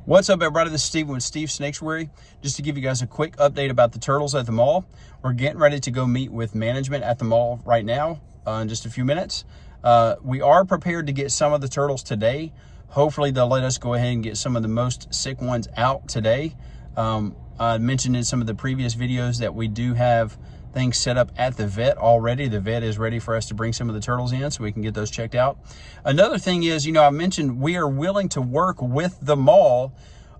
What's up, everybody? This is Steve with Snaketuary. Just to give you guys a quick update about the turtles at the mall. We're getting ready to go meet with management at the mall right now in just a few minutes. We are prepared to get some of the turtles today. Hopefully they'll let us go ahead and get some of the most sick ones out today. I mentioned in some of the previous videos that we do have things set up at the vet already. The vet is ready for us to bring some of the turtles in so we can get those checked out. Another thing is, I mentioned we are willing to work with the mall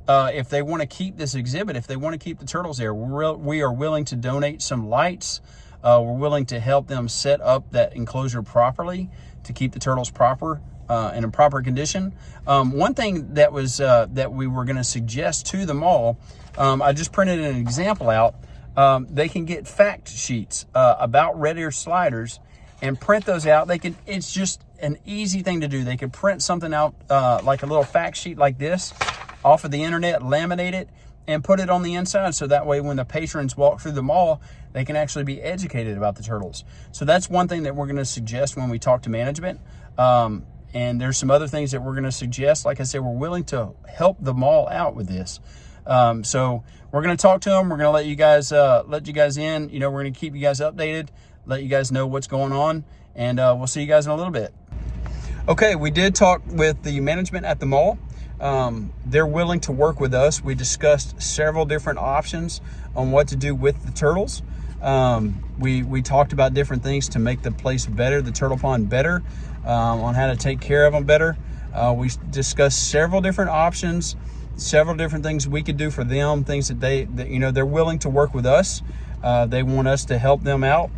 if they want to keep this exhibit, if they want to keep the turtles there. We are willing to donate some lights. We're willing to help them set up that enclosure properly to keep the turtles proper in a proper condition. One thing that was that we were going to suggest to the mall, I just printed an example out. They can get fact sheets about red ear sliders and print those out. It's just an easy thing to do. They could print something out like a little fact sheet like this off of the internet, laminate it, and put it on the inside. So that way when the patrons walk through the mall, they can actually be educated about the turtles. So that's one thing that we're going to suggest when we talk to management. And there's some other things that we're going to suggest. Like I said, we're willing to help the mall out with this. So we're going to talk to them. We're going to let you guys in. We're going to keep you guys updated, let you guys know what's going on, and we'll see you guys in a little bit. Okay, we did talk with the management at the mall. They're willing to work with us. We discussed several different options on what to do with the turtles. We talked about different things to make the place better, the turtle pond better, on how to take care of them better. We discussed several different options, several different things we could do for them, things that they're willing to work with us. They want us to help them out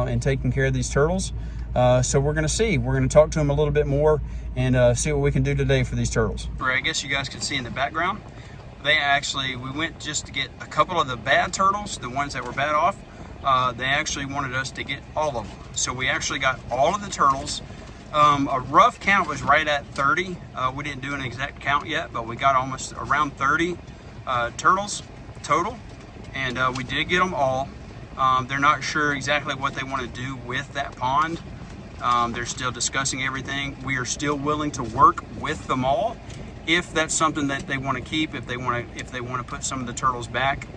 in taking care of these turtles. So we're going to talk to them a little bit more and see what we can do today for these turtles. I guess you guys can see in the background, we went just to get a couple of the bad turtles, the ones that were bad off. They actually wanted us to get all of them. So we actually got all of the turtles. A rough count was right at 30. We didn't do an exact count yet, but we got almost around 30 turtles total, and we did get them all. They're not sure exactly what they want to do with that pond. They're still discussing everything. We are still willing to work with the mall if that's something that they want to keep, if they want to put some of the turtles back,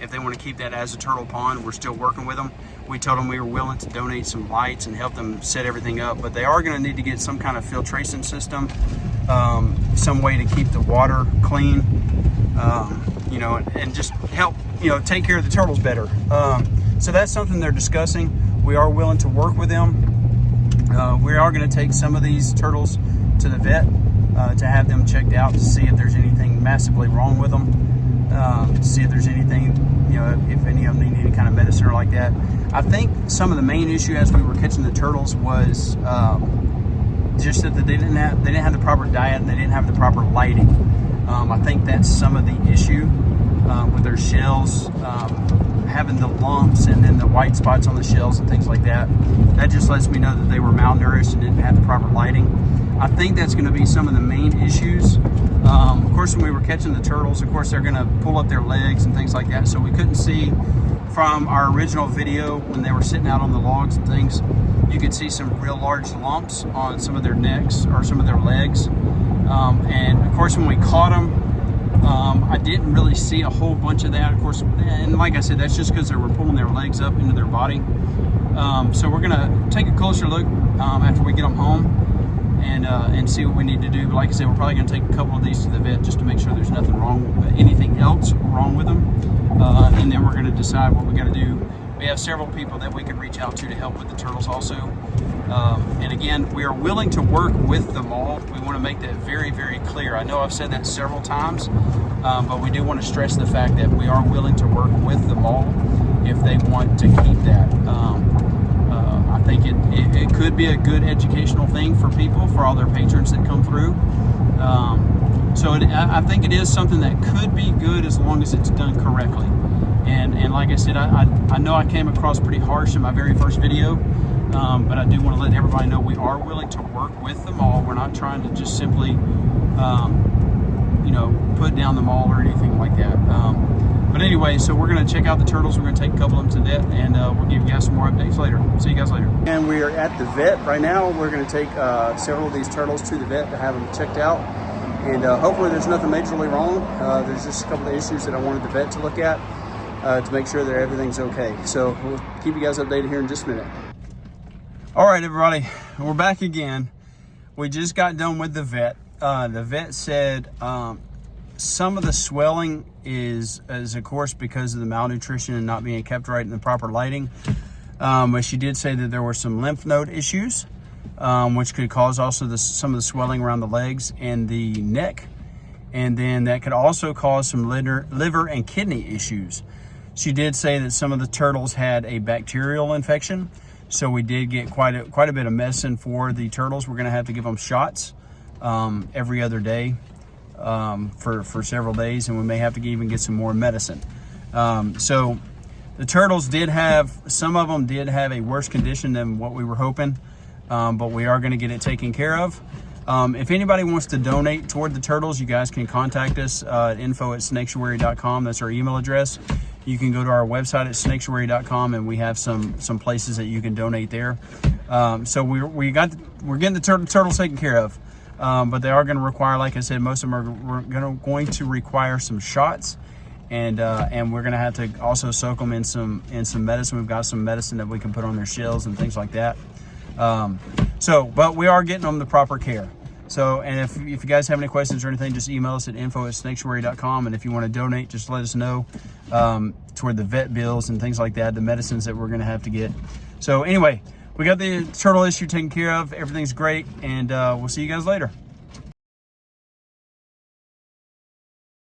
if they want to keep that as a turtle pond. We're still working with them. We told them we were willing to donate some lights and help them set everything up, but they are going to need to get some kind of filtration system, some way to keep the water clean, and just help, take care of the turtles better. So that's something they're discussing. We are willing to work with them. We are going to take some of these turtles to the vet to have them checked out to see if there's anything massively wrong with them, to see if there's anything, if any of them need any kind of medicine or like that. I think some of the main issue as we were catching the turtles was just that they didn't have the proper diet and they didn't have the proper lighting. I think that's some of the issue with their shells, having the lumps and then the white spots on the shells and things like that. That just lets me know that they were malnourished and didn't have the proper lighting. I think that's going to be some of the main issues. Of course, when we were catching the turtles, of course, they're going to pull up their legs and things like that. So we couldn't see from our original video when they were sitting out on the logs and things. You could see some real large lumps on some of their necks or some of their legs. And of course, when we caught them, I didn't really see a whole bunch of that, of course. And like I said, that's just because they were pulling their legs up into their body. So we're going to take a closer look after we get them home and see what we need to do. But like I said, we're probably going to take a couple of these to the vet just to make sure there's nothing wrong, anything else wrong with them. And then we're going to decide what we got to do. We have several people that we can reach out to help with the turtles also. And again, we are willing to work with the mall. We want to make that very, very clear. I know I've said that several times, but we do want to stress the fact that we are willing to work with the mall if they want to keep that. I think it could be a good educational thing for people, for all their patrons that come through. I think it is something that could be good as long as it's done correctly. And like I said, I know I came across pretty harsh in my very first video, but I do want to let everybody know we are willing to work with the mall. We're not trying to just simply, put down the mall or anything like that. But anyway, so we're going to check out the turtles. We're going to take a couple of them to the vet, and we'll give you guys some more updates later. See you guys later. And we are at the vet right now. We're going to take several of these turtles to the vet to have them checked out. And hopefully there's nothing majorly wrong. There's just a couple of issues that I wanted the vet to look at to make sure that everything's okay. So we'll keep you guys updated here in just a minute. All right, everybody, we're back again. We just got done with the vet. The vet said some of the swelling is of course because of the malnutrition and not being kept right in the proper lighting. But she did say that there were some lymph node issues, which could cause also some of the swelling around the legs and the neck. And then that could also cause some liver and kidney issues. She did say that some of the turtles had a bacterial infection. So we did get quite a bit of medicine for the turtles. We're gonna have to give them shots every other day for several days, and we may have to even get some more medicine. So the turtles some of them did have a worse condition than what we were hoping, but we are gonna get it taken care of. If anybody wants to donate toward the turtles, you guys can contact us at info@snaketuary.com. That's our email address. You can go to our website at snaketuary.com, and we have some places that you can donate there. So we're getting the turtles taken care of, but they are going to require, like I said, most of them are going to require some shots, and we're going to have to also soak them in some medicine. We've got some medicine that we can put on their shells and things like that. But we are getting them the proper care. So, and if you guys have any questions or anything, just email us at info@snaketuary.com. And if you want to donate, just let us know toward the vet bills and things like that, the medicines that we're going to have to get. So anyway, we got the turtle issue taken care of. Everything's great, and we'll see you guys later.